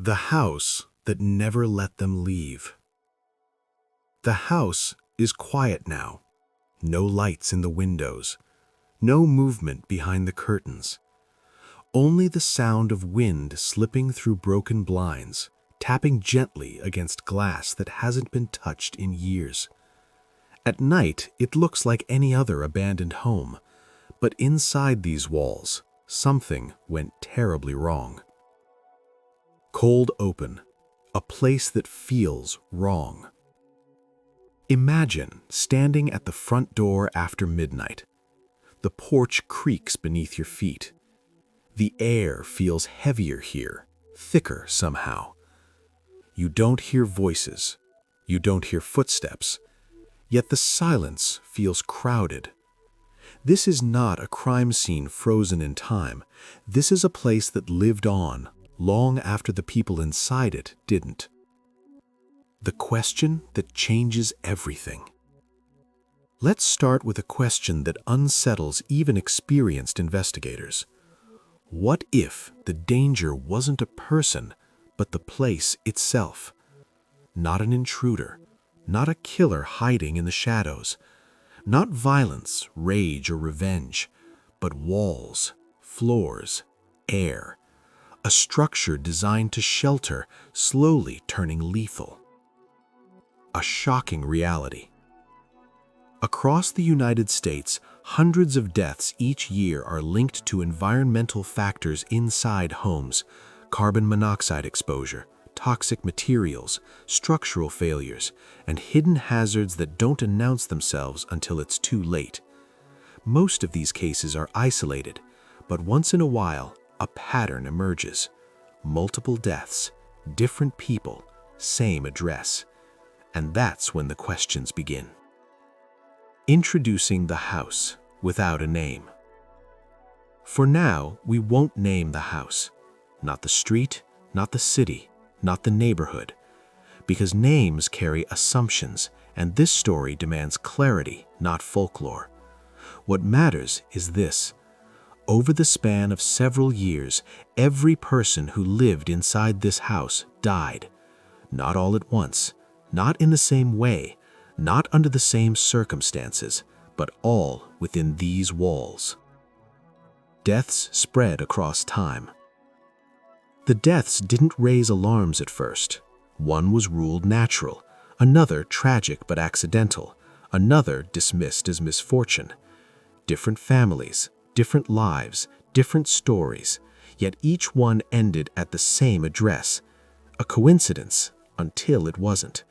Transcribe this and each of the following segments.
The house that never let them leave. The house is quiet now. No lights in the windows. No movement behind the curtains. Only the sound of wind slipping through broken blinds, tapping gently against glass that hasn't been touched in years. At night, it looks like any other abandoned home, but inside these walls, something went terribly wrong. Cold open, a place that feels wrong. Imagine standing at the front door after midnight. The porch creaks beneath your feet. The air feels heavier here, thicker somehow. You don't hear voices. You don't hear footsteps. Yet the silence feels crowded. This is not a crime scene frozen in time. This is a place that lived on long after the people inside it didn't. The question that changes everything. Let's start with a question that unsettles even experienced investigators. What if the danger wasn't a person, but the place itself? Not an intruder, not a killer hiding in the shadows, not violence, rage, or revenge, but walls, floors, air, a structure designed to shelter, slowly turning lethal. A shocking reality. Across the United States, hundreds of deaths each year are linked to environmental factors inside homes: carbon monoxide exposure, toxic materials, structural failures, and hidden hazards that don't announce themselves until it's too late. Most of these cases are isolated, but once in a while, a pattern emerges. Multiple deaths, different people, same address. And that's when the questions begin. Introducing the house without a name. For now, we won't name the house. Not the street, not the city, not the neighborhood. Because names carry assumptions, and this story demands clarity, not folklore. What matters is this. Over the span of several years, every person who lived inside this house died. Not all at once, not in the same way, not under the same circumstances, but all within these walls. Deaths spread across time. The deaths didn't raise alarms at first. One was ruled natural, another tragic but accidental, another dismissed as misfortune. Different families, different lives, different stories, yet each one ended at the same address. A coincidence until it wasn't.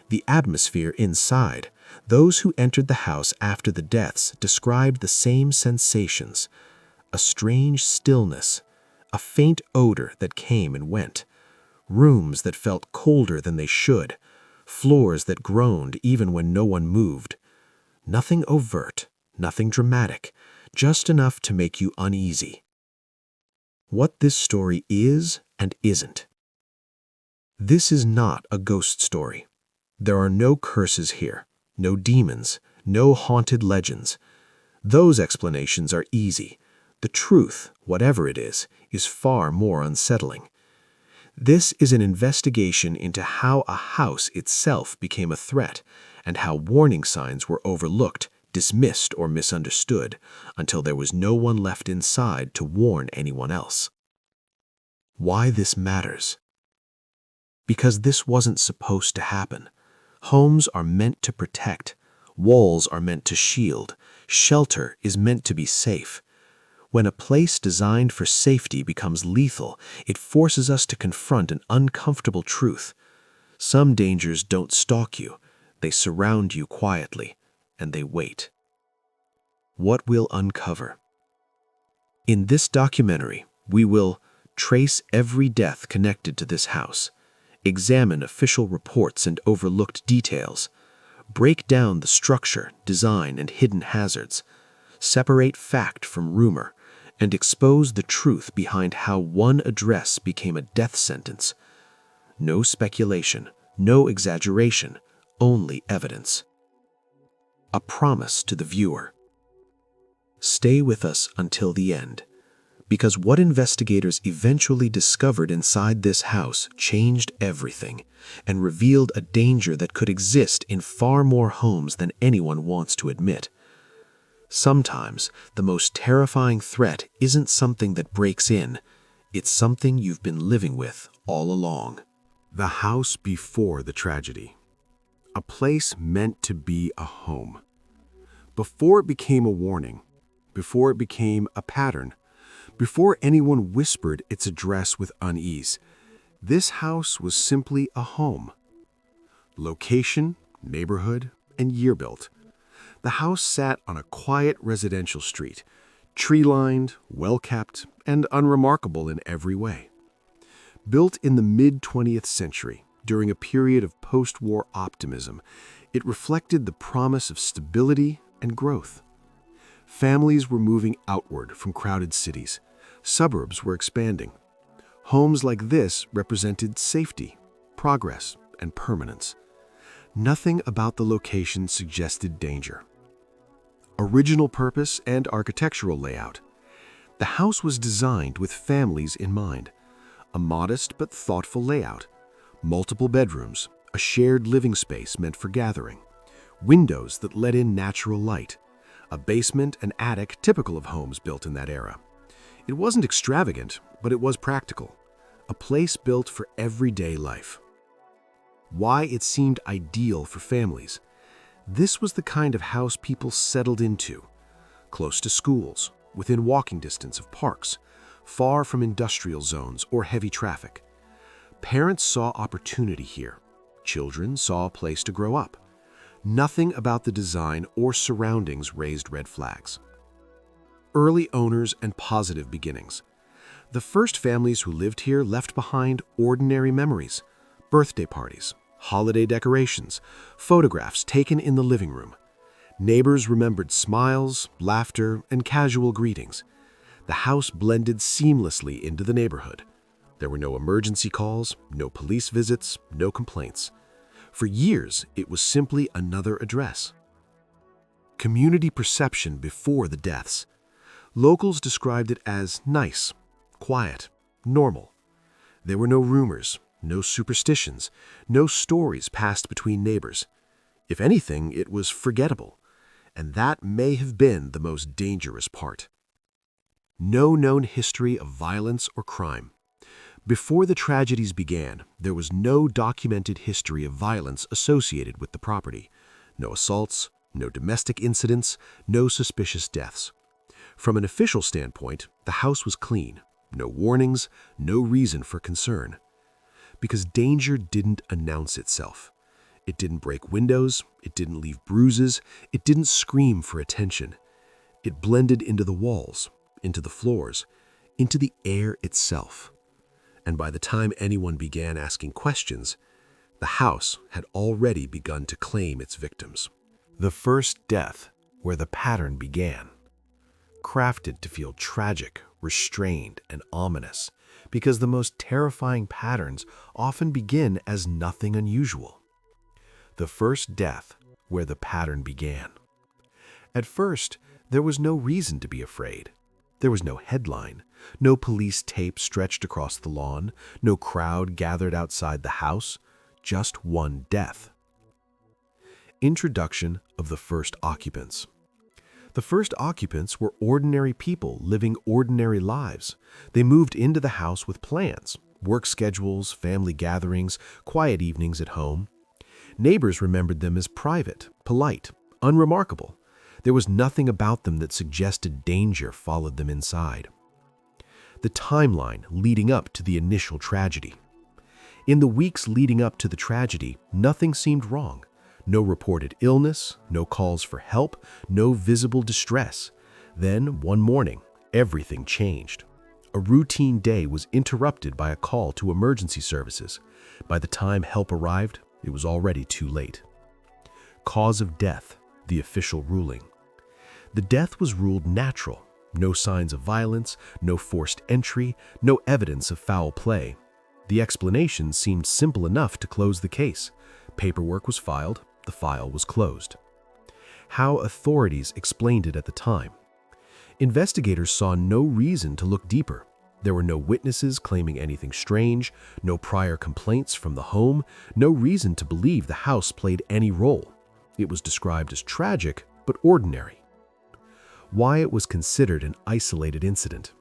The atmosphere inside, those who entered the house after the deaths described the same sensations: a strange stillness, a faint odor that came and went, rooms that felt colder than they should, floors that groaned even when no one moved. Nothing overt, nothing dramatic, just enough to make you uneasy. What this story is and isn't. This is not a ghost story. There are no curses here, no demons, no haunted legends. Those explanations are easy. The truth, whatever it is far more unsettling. This is an investigation into how a house itself became a threat and how warning signs were overlooked, dismissed, or misunderstood until there was no one left inside to warn anyone else. Why this matters? Because this wasn't supposed to happen. Homes are meant to protect. Walls are meant to shield. Shelter is meant to be safe. When a place designed for safety becomes lethal, it forces us to confront an uncomfortable truth. Some dangers don't stalk you. They surround you quietly, and they wait. What we'll uncover? In this documentary, we will trace every death connected to this house, examine official reports and overlooked details, break down the structure, design, and hidden hazards, separate fact from rumor, and expose the truth behind how one address became a death sentence. No speculation, no exaggeration, only evidence. A promise to the viewer. Stay with us until the end, Because what investigators eventually discovered inside this house changed everything and revealed a danger that could exist in far more homes than anyone wants to admit. Sometimes the most terrifying threat isn't something that breaks in, it's something you've been living with all along. The house before the tragedy. A place meant to be a home. Before it became a warning, before it became a pattern, before anyone whispered its address with unease, this house was simply a home. Location, neighborhood, and year built. The house sat on a quiet residential street, tree-lined, well-kept, and unremarkable in every way. Built in the mid-20th century, during a period of post-war optimism, it reflected the promise of stability and growth. Families were moving outward from crowded cities. Suburbs were expanding. Homes like this represented safety, progress, and permanence. Nothing about the location suggested danger. Original purpose and architectural layout. The house was designed with families in mind. A modest but thoughtful layout. Multiple bedrooms, a shared living space meant for gathering. Windows that let in natural light. A basement and attic typical of homes built in that era. It wasn't extravagant, but it was practical. A place built for everyday life. Why it seemed ideal for families. This was the kind of house people settled into. Close to schools, within walking distance of parks, far from industrial zones or heavy traffic. Parents saw opportunity here. Children saw a place to grow up. Nothing about the design or surroundings raised red flags. Early owners and positive beginnings. The first families who lived here left behind ordinary memories, birthday parties, holiday decorations, photographs taken in the living room. Neighbors remembered smiles, laughter, and casual greetings. The house blended seamlessly into the neighborhood. There were no emergency calls, no police visits, no complaints. For years, it was simply another address. Community perception before the deaths. Locals described it as nice, quiet, normal. There were no rumors, no superstitions, no stories passed between neighbors. If anything, it was forgettable, and that may have been the most dangerous part. No known history of violence or crime. Before the tragedies began, there was no documented history of violence associated with the property. No assaults, no domestic incidents, no suspicious deaths. From an official standpoint, the house was clean. No warnings, no reason for concern. Because danger didn't announce itself. It didn't break windows, it didn't leave bruises, it didn't scream for attention. It blended into the walls, into the floors, into the air itself. And by the time anyone began asking questions, the house had already begun to claim its victims. The first death, where the pattern began. Crafted to feel tragic, restrained, and ominous, because the most terrifying patterns often begin as nothing unusual. The first death, where the pattern began. At first, there was no reason to be afraid. There was no headline, no police tape stretched across the lawn, no crowd gathered outside the house, just one death. Introduction of the first occupants. The first occupants were ordinary people living ordinary lives. They moved into the house with plans, work schedules, family gatherings, quiet evenings at home. Neighbors remembered them as private, polite, unremarkable. There was nothing about them that suggested danger followed them inside. The timeline leading up to the initial tragedy. In the weeks leading up to the tragedy, nothing seemed wrong. No reported illness, no calls for help, no visible distress. Then, one morning, everything changed. A routine day was interrupted by a call to emergency services. By the time help arrived, it was already too late. Cause of death, the official ruling. The death was ruled natural. No signs of violence, no forced entry, no evidence of foul play. The explanation seemed simple enough to close the case. Paperwork was filed, the file was closed. How authorities explained it at the time. Investigators saw no reason to look deeper. There were no witnesses claiming anything strange, no prior complaints from the home, no reason to believe the house played any role. It was described as tragic, but ordinary. Why it was considered an isolated incident.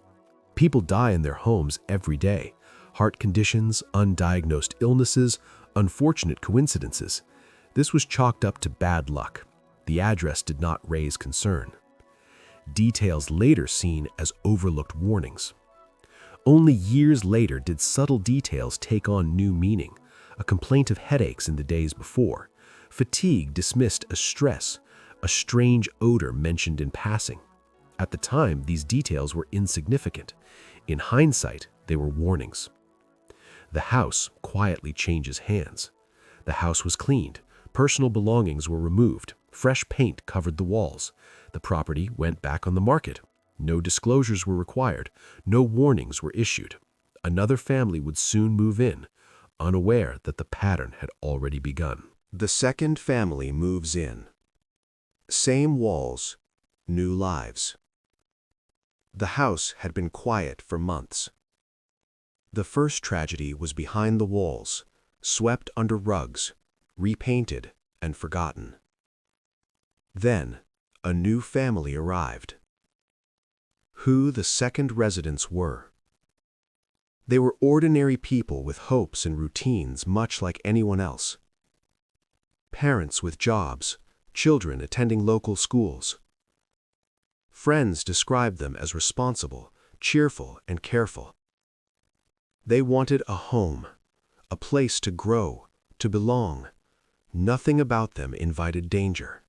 People die in their homes every day. Heart conditions, undiagnosed illnesses, unfortunate coincidences. This was chalked up to bad luck. The address did not raise concern. Details later seen as overlooked warnings. Only years later did subtle details take on new meaning. A complaint of headaches in the days before. Fatigue dismissed as stress. A strange odor mentioned in passing. At the time, these details were insignificant. In hindsight, they were warnings. The house quietly changes hands. The house was cleaned. Personal belongings were removed. Fresh paint covered the walls. The property went back on the market. No disclosures were required. No warnings were issued. Another family would soon move in, unaware that the pattern had already begun. The second family moves in. Same walls, new lives. The house had been quiet for months. The first tragedy was behind the walls, swept under rugs, repainted and forgotten. Then, a new family arrived. Who the second residents were. They were ordinary people with hopes and routines much like anyone else. Parents with jobs, children attending local schools. Friends described them as responsible, cheerful, and careful. They wanted a home, a place to grow, to belong. Nothing about them invited danger.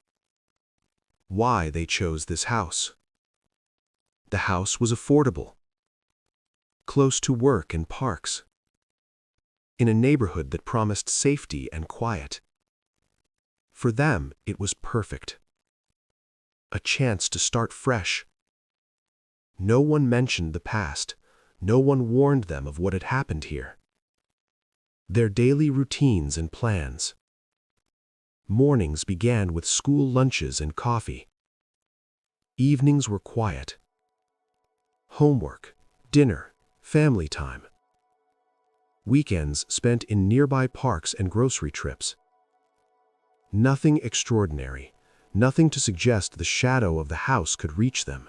Why they chose this house? The house was affordable, close to work and parks, in a neighborhood that promised safety and quiet. For them, it was perfect. A chance to start fresh. No one mentioned the past. No one warned them of what had happened here. Their daily routines and plans. Mornings began with school lunches and coffee. Evenings were quiet. Homework, dinner, family time. Weekends spent in nearby parks and grocery trips. Nothing extraordinary, nothing to suggest the shadow of the house could reach them.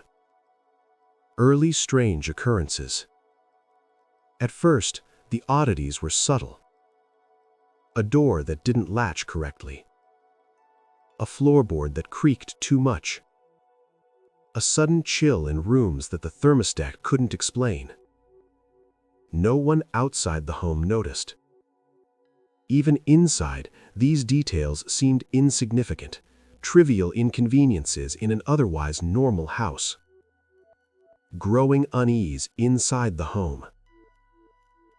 Early strange occurrences. At first, the oddities were subtle. A door that didn't latch correctly. A floorboard that creaked too much. A sudden chill in rooms that the thermostat couldn't explain. No one outside the home noticed. Even inside, these details seemed insignificant, trivial inconveniences in an otherwise normal house. Growing unease inside the home.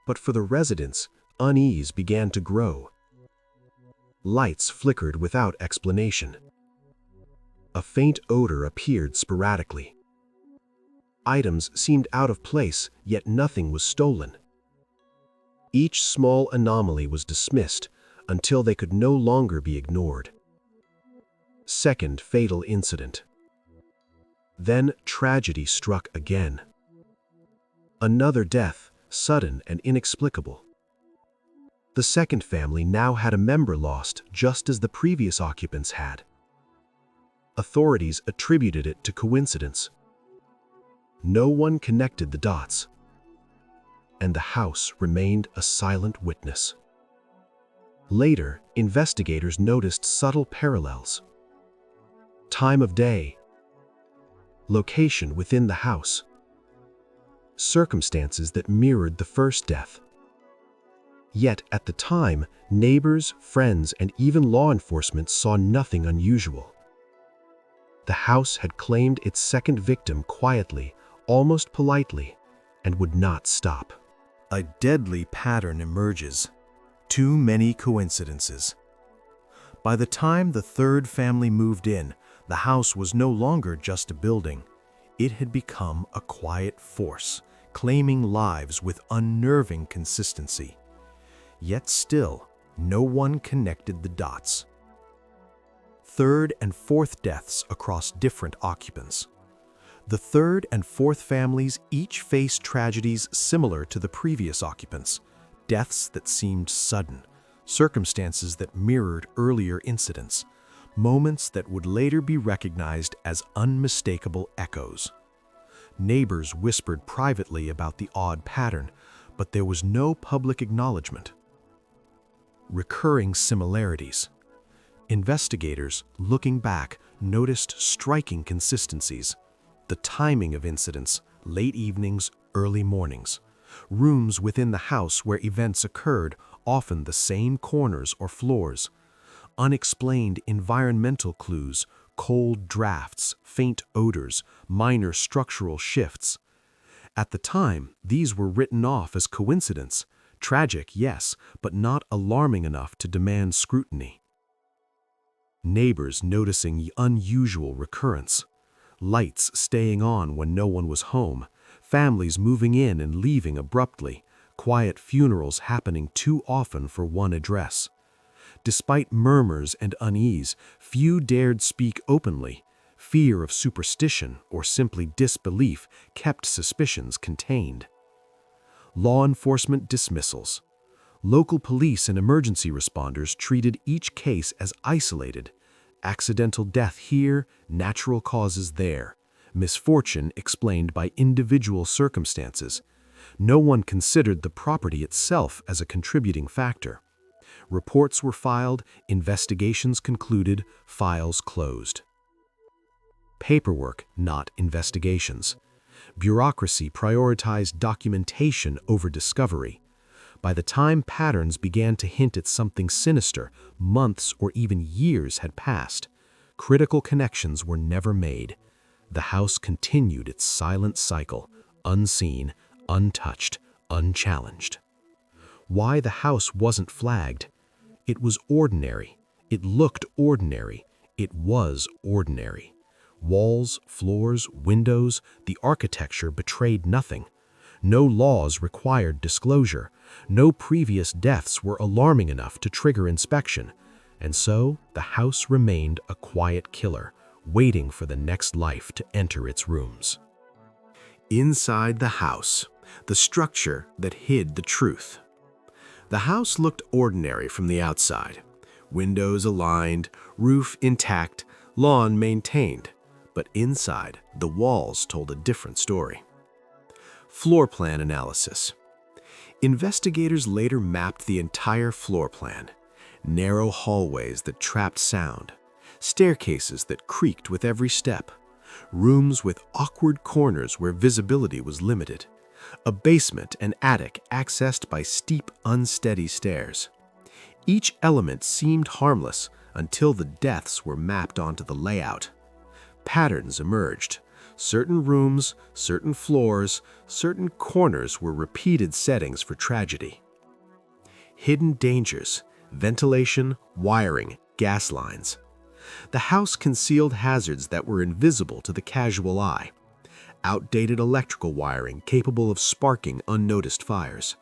But for the residents, unease began to grow. Lights flickered without explanation. A faint odor appeared sporadically. Items seemed out of place, yet nothing was stolen. Each small anomaly was dismissed until they could no longer be ignored. Second fatal incident. Then tragedy struck again. Another death, sudden and inexplicable. The second family now had a member lost, just as the previous occupants had. Authorities attributed it to coincidence. No one connected the dots, and the house remained a silent witness. Later, investigators noticed subtle parallels. Time of day, location within the house, circumstances that mirrored the first death. Yet at the time, neighbors, friends, and even law enforcement saw nothing unusual. The house had claimed its second victim quietly, almost politely, and would not stop. A deadly pattern emerges. Too many coincidences. By the time the third family moved in, the house was no longer just a building. It had become a quiet force, claiming lives with unnerving consistency. Yet still, no one connected the dots. Third and fourth deaths across different occupants. The third and fourth families each faced tragedies similar to the previous occupants, deaths that seemed sudden, circumstances that mirrored earlier incidents, moments that would later be recognized as unmistakable echoes. Neighbors whispered privately about the odd pattern, but there was no public acknowledgement. Recurring similarities. Investigators, looking back, noticed striking consistencies. The timing of incidents, late evenings, early mornings. Rooms within the house where events occurred, often the same corners or floors. Unexplained environmental clues, cold drafts, faint odors, minor structural shifts. At the time, these were written off as coincidence. Tragic, yes, but not alarming enough to demand scrutiny. Neighbors noticing unusual recurrence. Lights staying on when no one was home, families moving in and leaving abruptly, quiet funerals happening too often for one address. Despite murmurs and unease, few dared speak openly. Fear of superstition or simply disbelief kept suspicions contained. Law enforcement dismissals. Local police and emergency responders treated each case as isolated. Accidental death here, natural causes there. Misfortune explained by individual circumstances. No one considered the property itself as a contributing factor. Reports were filed, investigations concluded, files closed. Paperwork, not investigations. Bureaucracy prioritized documentation over discovery. By the time patterns began to hint at something sinister, months or even years had passed. Critical connections were never made. The house continued its silent cycle, unseen, untouched, unchallenged. Why the house wasn't flagged? It was ordinary. It looked ordinary. It was ordinary. Walls, floors, windows, the architecture betrayed nothing. No laws required disclosure. No previous deaths were alarming enough to trigger inspection. And so, the house remained a quiet killer, waiting for the next life to enter its rooms. Inside the house, the structure that hid the truth. The house looked ordinary from the outside. Windows aligned, roof intact, lawn maintained. But inside, the walls told a different story. Floor plan analysis. Investigators later mapped the entire floor plan. Narrow hallways that trapped sound. Staircases that creaked with every step. Rooms with awkward corners where visibility was limited. A basement and attic accessed by steep, unsteady stairs. Each element seemed harmless until the deaths were mapped onto the layout. Patterns emerged. Certain rooms, certain floors, certain corners were repeated settings for tragedy. Hidden dangers, ventilation, wiring, gas lines. The house concealed hazards that were invisible to the casual eye. Outdated electrical wiring capable of sparking unnoticed fires.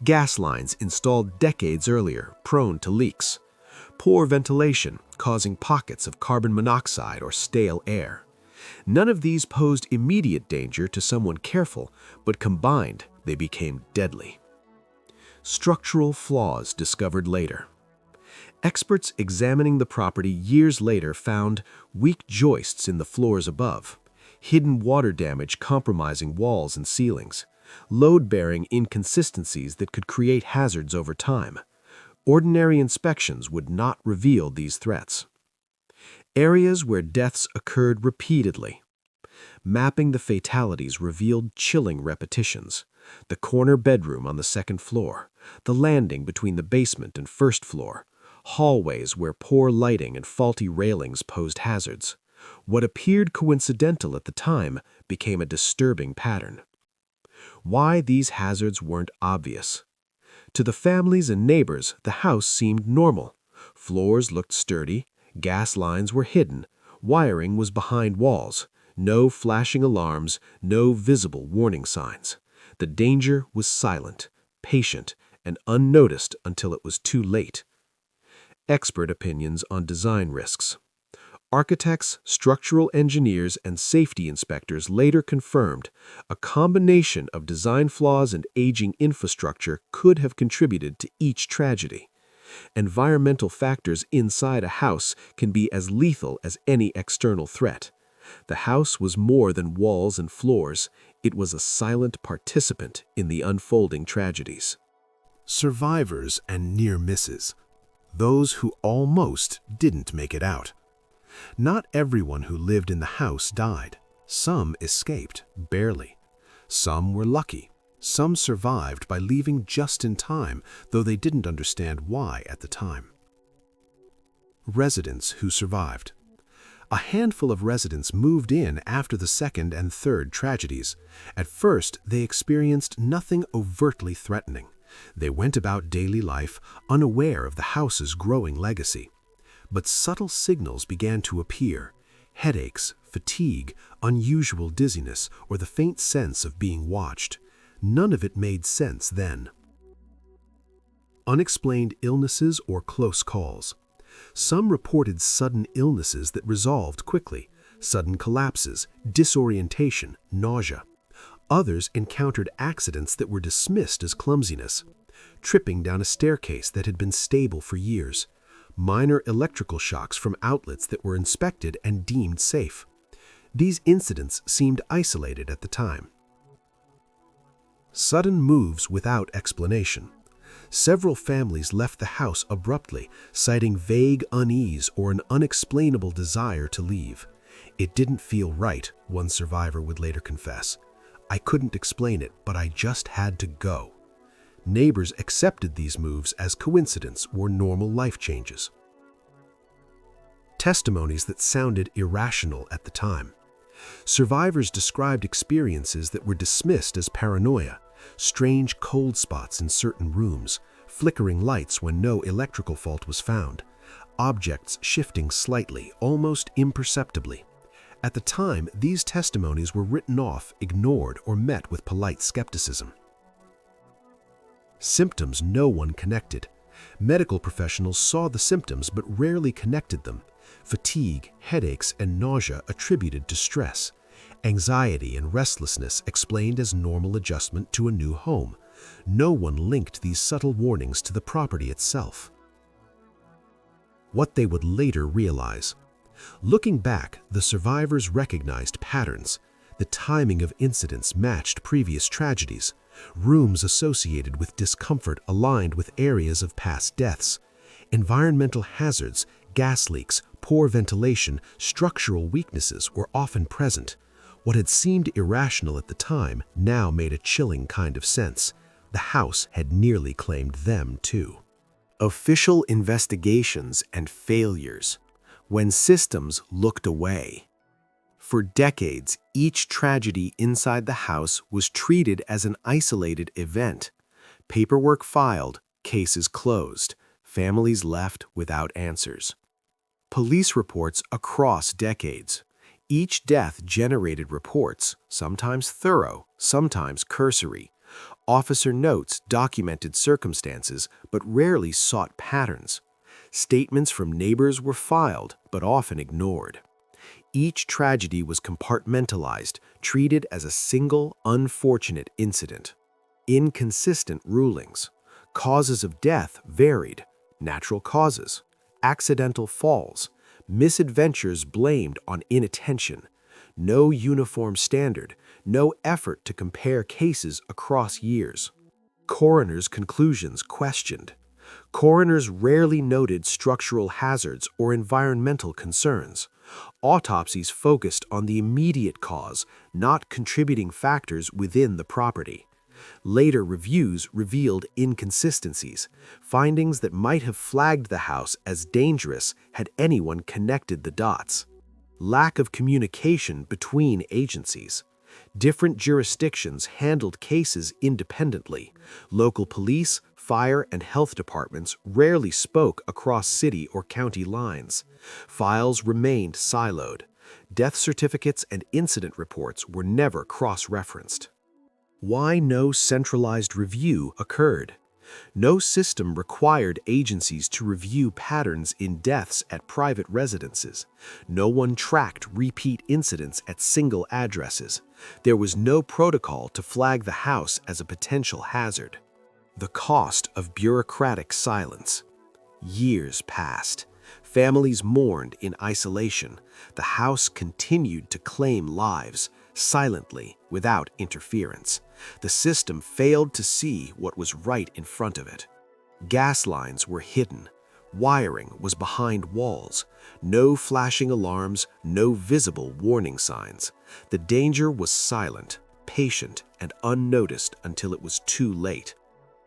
Gas lines installed decades earlier, prone to leaks. Poor ventilation, causing pockets of carbon monoxide or stale air. None of these posed immediate danger to someone careful, but combined, they became deadly. Structural flaws discovered later. Experts examining the property years later found weak joists in the floors above, hidden water damage compromising walls and ceilings, load-bearing inconsistencies that could create hazards over time. Ordinary inspections would not reveal these threats. Areas where deaths occurred repeatedly. Mapping the fatalities revealed chilling repetitions. The corner bedroom on the second floor, the landing between the basement and first floor, hallways where poor lighting and faulty railings posed hazards. What appeared coincidental at the time became a disturbing pattern. Why these hazards weren't obvious. To the families and neighbors, the house seemed normal. Floors looked sturdy, gas lines were hidden, wiring was behind walls, no flashing alarms, no visible warning signs. The danger was silent, patient, and unnoticed until it was too late. Expert opinions on design risks. Architects, structural engineers, and safety inspectors later confirmed a combination of design flaws and aging infrastructure could have contributed to each tragedy. Environmental factors inside a house can be as lethal as any external threat. The house was more than walls and floors. It was a silent participant in the unfolding tragedies. Survivors and near misses. Those who almost didn't make it out. Not everyone who lived in the house died. Some escaped, barely. Some were lucky. Some survived by leaving just in time, though they didn't understand why at the time. Residents who survived. A handful of residents moved in after the second and third tragedies. At first, they experienced nothing overtly threatening. They went about daily life, unaware of the house's growing legacy. But subtle signals began to appear: headaches, fatigue, unusual dizziness, or the faint sense of being watched. None of it made sense then. Unexplained illnesses or close calls. Some reported sudden illnesses that resolved quickly, sudden collapses, disorientation, nausea. Others encountered accidents that were dismissed as clumsiness. Tripping down a staircase that had been stable for years. Minor electrical shocks from outlets that were inspected and deemed safe. These incidents seemed isolated at the time. Sudden moves without explanation. Several families left the house abruptly, citing vague unease or an unexplainable desire to leave. It didn't feel right, one survivor would later confess. I couldn't explain it, but I just had to go. Neighbors accepted these moves as coincidence or normal life changes. Testimonies that sounded irrational at the time. Survivors described experiences that were dismissed as paranoia, strange cold spots in certain rooms, flickering lights when no electrical fault was found, objects shifting slightly, almost imperceptibly. At the time, these testimonies were written off, ignored, or met with polite skepticism. Symptoms no one connected. Medical professionals saw the symptoms but rarely connected them. Fatigue, headaches, and nausea attributed to stress. Anxiety and restlessness explained as normal adjustment to a new home. No one linked these subtle warnings to the property itself. What they would later realize. Looking back, the survivors recognized patterns. The timing of incidents matched previous tragedies. Rooms associated with discomfort aligned with areas of past deaths. Environmental hazards, gas leaks, poor ventilation, structural weaknesses were often present. What had seemed irrational at the time now made a chilling kind of sense. The house had nearly claimed them too. Official investigations and failures. When systems looked away. For decades, each tragedy inside the house was treated as an isolated event. Paperwork filed, cases closed, families left without answers. Police reports across decades. Each death generated reports, sometimes thorough, sometimes cursory. Officer notes documented circumstances, but rarely sought patterns. Statements from neighbors were filed, but often ignored. Each tragedy was compartmentalized, treated as a single, unfortunate incident. Inconsistent rulings. Causes of death varied. Natural causes. Accidental falls. Misadventures blamed on inattention. No uniform standard. No effort to compare cases across years. Coroners' conclusions questioned. Coroners rarely noted structural hazards or environmental concerns. Autopsies focused on the immediate cause, not contributing factors within the property. Later reviews revealed inconsistencies, findings that might have flagged the house as dangerous had anyone connected the dots. Lack of communication between agencies. Different jurisdictions handled cases independently. Local police, fire, and health departments rarely spoke across city or county lines. Files remained siloed. Death certificates and incident reports were never cross-referenced. Why no centralized review occurred? No system required agencies to review patterns in deaths at private residences. No one tracked repeat incidents at single addresses. There was no protocol to flag the house as a potential hazard. The cost of bureaucratic silence. Years passed. Families mourned in isolation. The house continued to claim lives, silently, without interference. The system failed to see what was right in front of it. Gas lines were hidden. Wiring was behind walls. No flashing alarms, no visible warning signs. The danger was silent, patient, and unnoticed until it was too late.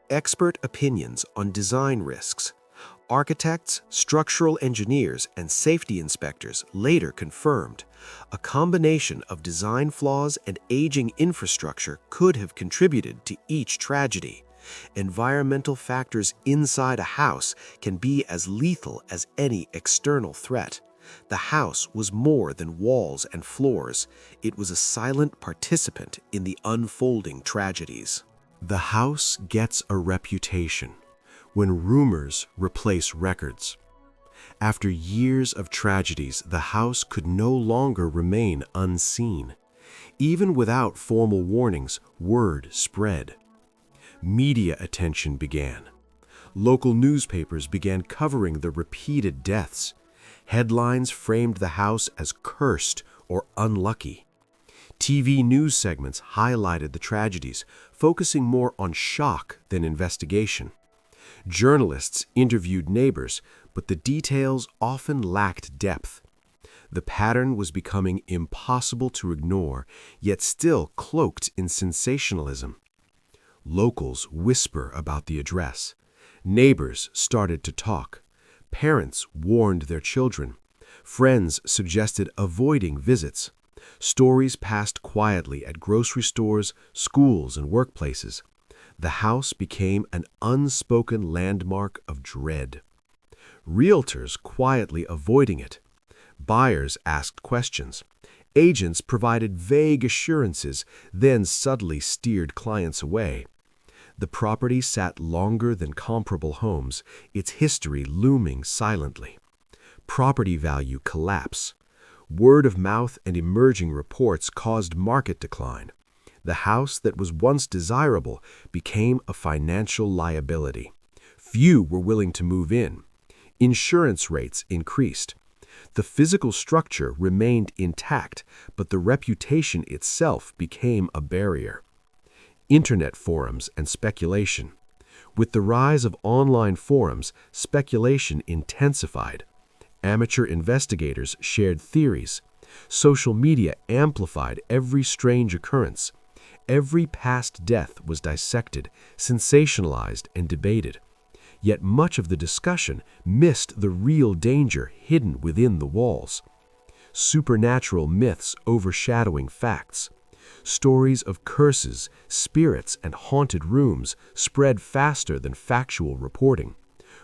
Expert opinions on design risks. Architects, structural engineers, and safety inspectors later confirmed a combination of design flaws and aging infrastructure could have contributed to each tragedy. Environmental factors inside a house can be as lethal as any external threat. The house was more than walls and floors. It was a silent participant in the unfolding tragedies. The house gets a reputation when rumors replace records. After years of tragedies, the house could no longer remain unseen. Even without formal warnings, word spread. Media attention began. Local newspapers began covering the repeated deaths. Headlines framed the house as cursed or unlucky. TV news segments highlighted the tragedies, focusing more on shock than investigation. Journalists interviewed neighbors, but the details often lacked depth. The pattern was becoming impossible to ignore, yet still cloaked in sensationalism. Locals whisper about the address. Neighbors started to talk. Parents warned their children. Friends suggested avoiding visits. Stories passed quietly at grocery stores, schools, and workplaces. The house became an unspoken landmark of dread. Realtors quietly avoiding it. Buyers asked questions. Agents provided vague assurances, then subtly steered clients away. The property sat longer than comparable homes, its history looming silently. Property value collapse. Word of mouth and emerging reports caused market decline. The house that was once desirable became a financial liability. Few were willing to move in. Insurance rates increased. The physical structure remained intact, but the reputation itself became a barrier. Internet forums and speculation. With the rise of online forums, speculation intensified. Amateur investigators shared theories. Social media amplified every strange occurrence. Every past death was dissected, sensationalized, and debated. Yet much of the discussion missed the real danger hidden within the walls. Supernatural myths overshadowing facts. Stories of curses, spirits, and haunted rooms spread faster than factual reporting.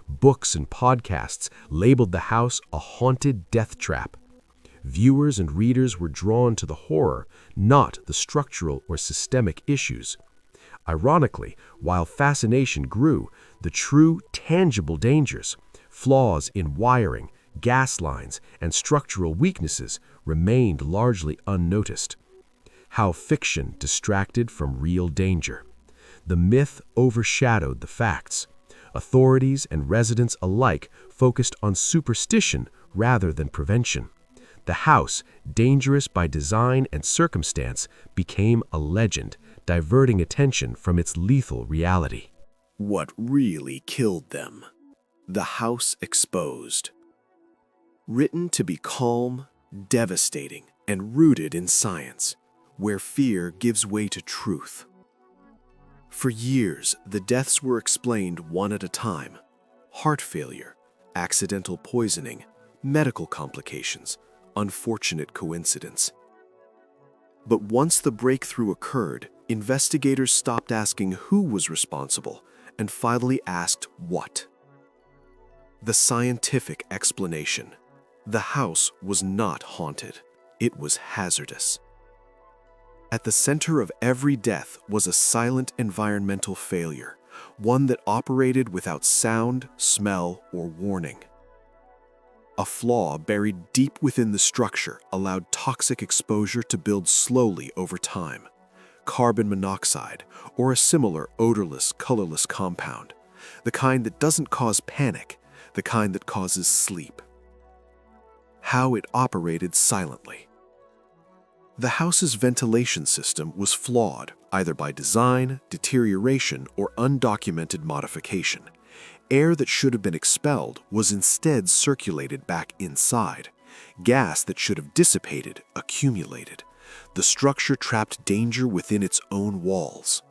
Books and podcasts labeled the house a haunted death trap. Viewers and readers were drawn to the horror, not the structural or systemic issues. Ironically, while fascination grew, the true, tangible dangers, flaws in wiring, gas lines, and structural weaknesses remained largely unnoticed. How fiction distracted from real danger. The myth overshadowed the facts. Authorities and residents alike focused on superstition rather than prevention. The house, dangerous by design and circumstance, became a legend, diverting attention from its lethal reality. What really killed them? The House Exposed. Written to be calm, devastating, and rooted in science, where fear gives way to truth. For years, the deaths were explained one at a time. Heart failure, accidental poisoning, medical complications, unfortunate coincidence. But once the breakthrough occurred, investigators stopped asking who was responsible and finally asked what. The scientific explanation. The house was not haunted. It was hazardous. At the center of every death was a silent environmental failure, one that operated without sound, smell, or warning. A flaw buried deep within the structure allowed toxic exposure to build slowly over time. Carbon monoxide, or a similar odorless, colorless compound, the kind that doesn't cause panic, the kind that causes sleep. How it operated silently. The house's ventilation system was flawed, either by design, deterioration, or undocumented modification. Air that should have been expelled was instead circulated back inside. Gas that should have dissipated accumulated. The structure trapped danger within its own walls.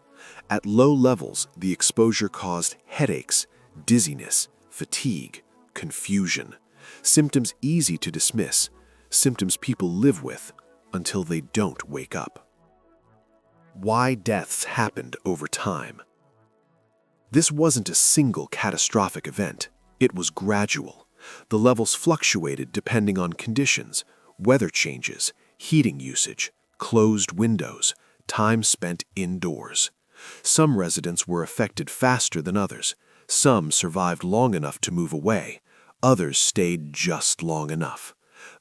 At low levels, the exposure caused headaches, dizziness, fatigue, confusion. Symptoms easy to dismiss, symptoms people live with until they don't wake up. Why deaths happened over time. This wasn't a single catastrophic event. It was gradual. The levels fluctuated depending on conditions, weather changes, heating usage, closed windows, time spent indoors. Some residents were affected faster than others. Some survived long enough to move away. Others stayed just long enough.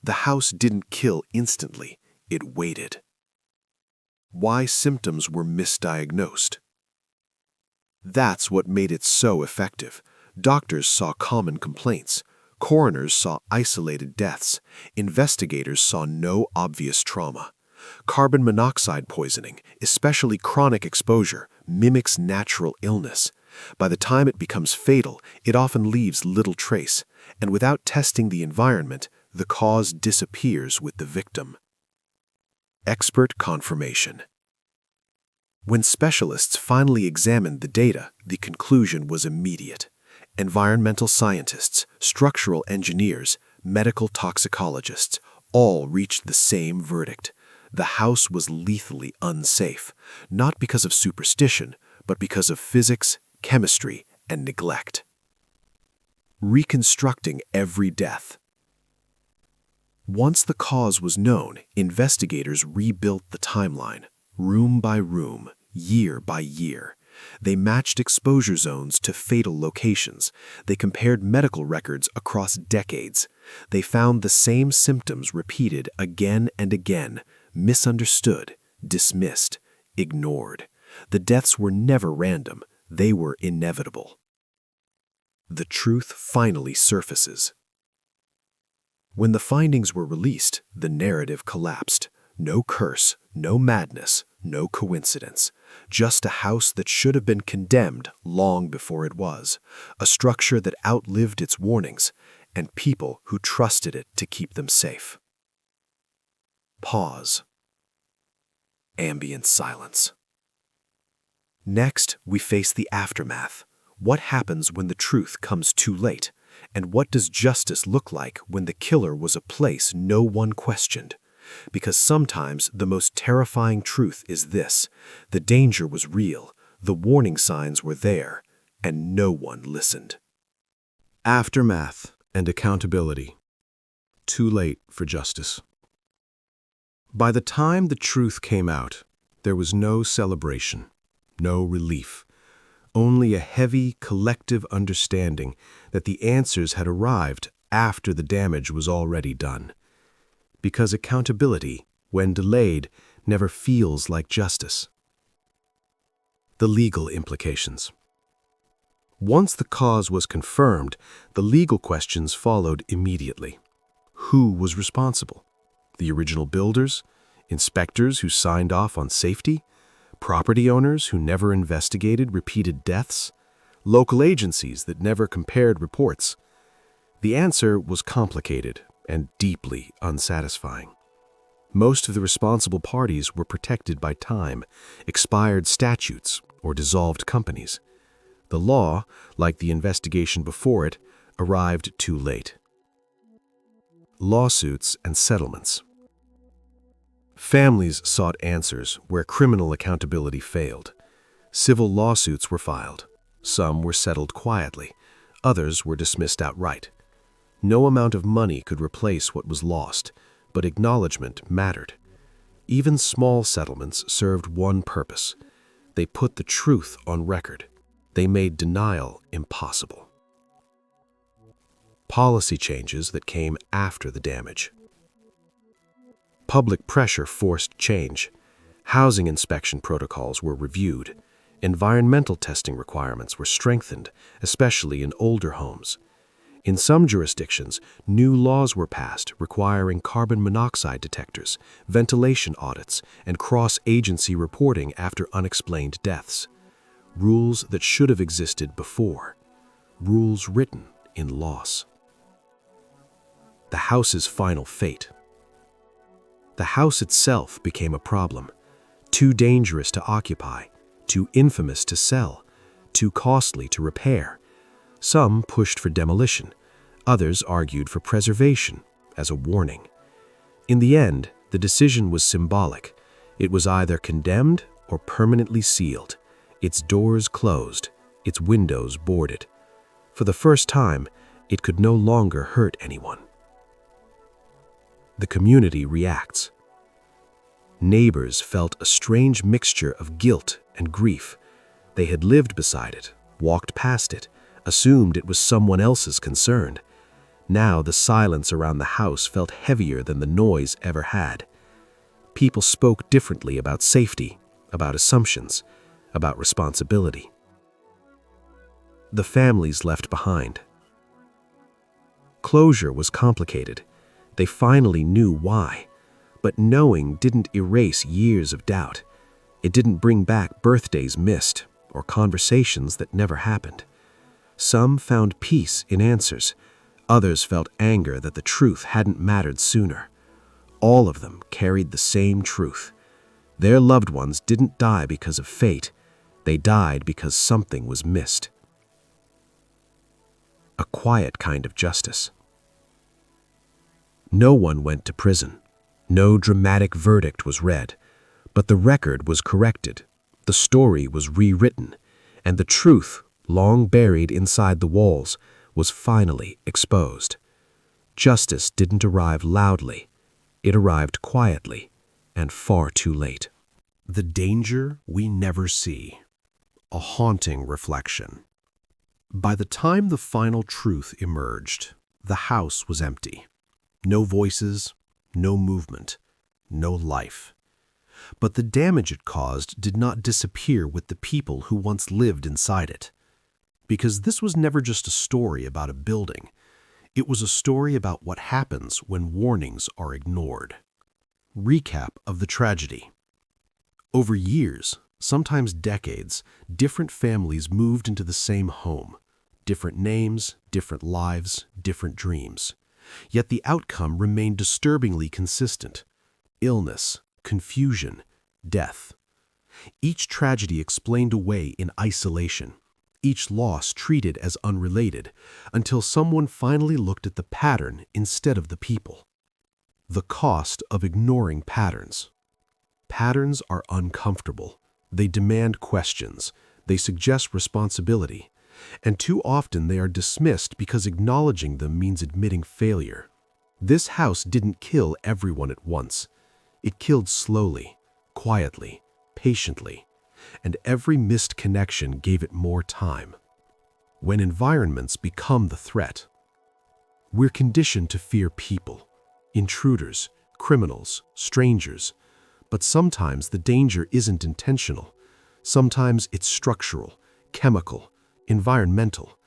The house didn't kill instantly. It waited. Why symptoms were misdiagnosed. That's what made it so effective. Doctors saw common complaints. Coroners saw isolated deaths. Investigators saw no obvious trauma. Carbon monoxide poisoning, especially chronic exposure, mimics natural illness. By the time it becomes fatal, it often leaves little trace, and without testing the environment, the cause disappears with the victim. Expert confirmation. When specialists finally examined the data, the conclusion was immediate. Environmental scientists, structural engineers, medical toxicologists all reached the same verdict. The house was lethally unsafe, not because of superstition, but because of physics, chemistry, and neglect. Reconstructing every death. Once the cause was known, investigators rebuilt the timeline, room by room, year by year. They matched exposure zones to fatal locations. They compared medical records across decades. They found the same symptoms repeated again and again, misunderstood, dismissed, ignored. The deaths were never random. They were inevitable. The truth finally surfaces. When the findings were released, the narrative collapsed. No curse, no madness, no coincidence. Just a house that should have been condemned long before it was. A structure that outlived its warnings, and people who trusted it to keep them safe. Pause. Ambient silence. Next, we face the aftermath. What happens when the truth comes too late? And what does justice look like when the killer was a place no one questioned? Because sometimes the most terrifying truth is this: the danger was real, the warning signs were there, and no one listened. Aftermath and accountability. Too late for justice. By the time the truth came out, there was no celebration, no relief, only a heavy collective understanding that the answers had arrived after the damage was already done. Because accountability, when delayed, never feels like justice. The legal implications. Once the cause was confirmed, the legal questions followed immediately. Who was responsible? The original builders? Inspectors who signed off on safety? Property owners who never investigated repeated deaths? Local agencies that never compared reports? The answer was complicated and deeply unsatisfying. Most of the responsible parties were protected by time, expired statutes, or dissolved companies. The law, like the investigation before it, arrived too late. Lawsuits and settlements. Families sought answers where criminal accountability failed. Civil lawsuits were filed. Some were settled quietly. Others were dismissed outright. No amount of money could replace what was lost, but acknowledgement mattered. Even small settlements served one purpose. They put the truth on record. They made denial impossible. Policy changes that came after the damage. Public pressure forced change. Housing inspection protocols were reviewed. Environmental testing requirements were strengthened, especially in older homes. In some jurisdictions, new laws were passed requiring carbon monoxide detectors, ventilation audits, and cross-agency reporting after unexplained deaths. Rules that should have existed before. Rules written in loss. The house's final fate. The house itself became a problem. Too dangerous to occupy, too infamous to sell, too costly to repair. Some pushed for demolition, others argued for preservation as a warning. In the end, the decision was symbolic. It was either condemned or permanently sealed, its doors closed, its windows boarded. For the first time, it could no longer hurt anyone. The community reacts. Neighbors felt a strange mixture of guilt and grief. They had lived beside it, walked past it, assumed it was someone else's concern. Now the silence around the house felt heavier than the noise ever had. People spoke differently about safety, about assumptions, about responsibility. The families left behind. Closure was complicated. They finally knew why. But knowing didn't erase years of doubt. It didn't bring back birthdays missed or conversations that never happened. Some found peace in answers. Others felt anger that the truth hadn't mattered sooner. All of them carried the same truth. Their loved ones didn't die because of fate. They died because something was missed. A quiet kind of justice. No one went to prison. No dramatic verdict was read, but the record was corrected, the story was rewritten, and the truth, long buried inside the walls, was finally exposed. Justice didn't arrive loudly. It arrived quietly, and far too late. The danger we never see. A haunting reflection. By the time the final truth emerged, the house was empty. No voices, no movement, no life. But the damage it caused did not disappear with the people who once lived inside it. Because this was never just a story about a building. It was a story about what happens when warnings are ignored. Recap of the tragedy. Over years, sometimes decades, different families moved into the same home. Different names, different lives, different dreams. Yet the outcome remained disturbingly consistent. Illness, confusion, death. Each tragedy explained away in isolation. Each loss treated as unrelated, until someone finally looked at the pattern instead of the people. The cost of ignoring patterns. Patterns are uncomfortable. They demand questions. They suggest responsibility. And too often they are dismissed because acknowledging them means admitting failure. This house didn't kill everyone at once. It killed slowly, quietly, patiently, and every missed connection gave it more time. When environments become the threat, we're conditioned to fear people, intruders, criminals, strangers, but sometimes the danger isn't intentional. Sometimes it's structural, chemical, environmental,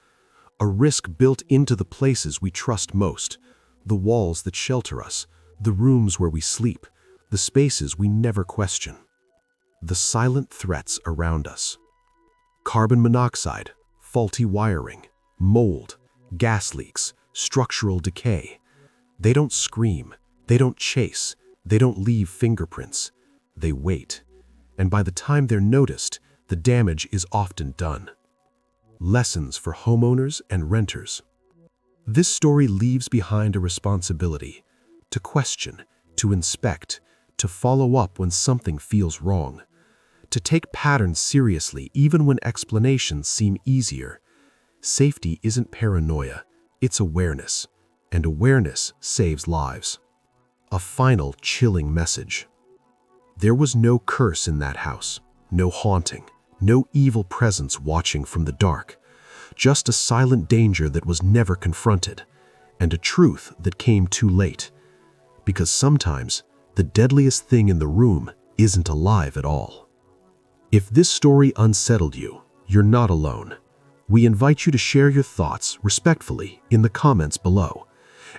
a risk built into the places we trust most, the walls that shelter us, the rooms where we sleep, the spaces we never question. The silent threats around us. Carbon monoxide, faulty wiring, mold, gas leaks, structural decay. They don't scream, they don't chase, they don't leave fingerprints. They wait, and by the time they're noticed, the damage is often done. Lessons for homeowners and renters. This story leaves behind a responsibility to question, to inspect, to follow up when something feels wrong, to take patterns seriously even when explanations seem easier. Safety isn't paranoia, it's awareness, and awareness saves lives. A final chilling message. There was no curse in that house, no haunting, no evil presence watching from the dark, just a silent danger that was never confronted, and a truth that came too late. Because sometimes, the deadliest thing in the room isn't alive at all. If this story unsettled you, you're not alone. We invite you to share your thoughts respectfully in the comments below.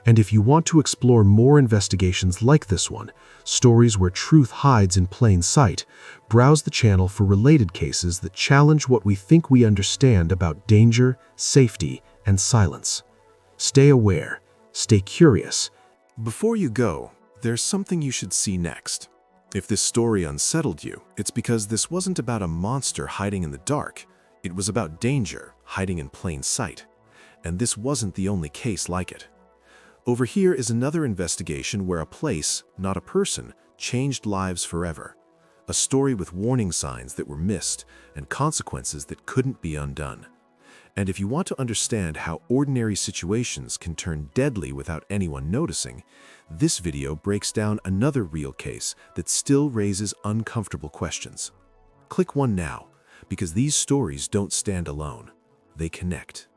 And if you want to explore more investigations like this one, stories where truth hides in plain sight, browse the channel for related cases that challenge what we think we understand about danger, safety, and silence. Stay aware, stay curious. Before you go, there's something you should see next. If this story unsettled you, it's because this wasn't about a monster hiding in the dark. It was about danger hiding in plain sight. And this wasn't the only case like it. Over here is another investigation where a place, not a person, changed lives forever. A story with warning signs that were missed and consequences that couldn't be undone. And if you want to understand how ordinary situations can turn deadly without anyone noticing, this video breaks down another real case that still raises uncomfortable questions. Click one now, because these stories don't stand alone. They connect.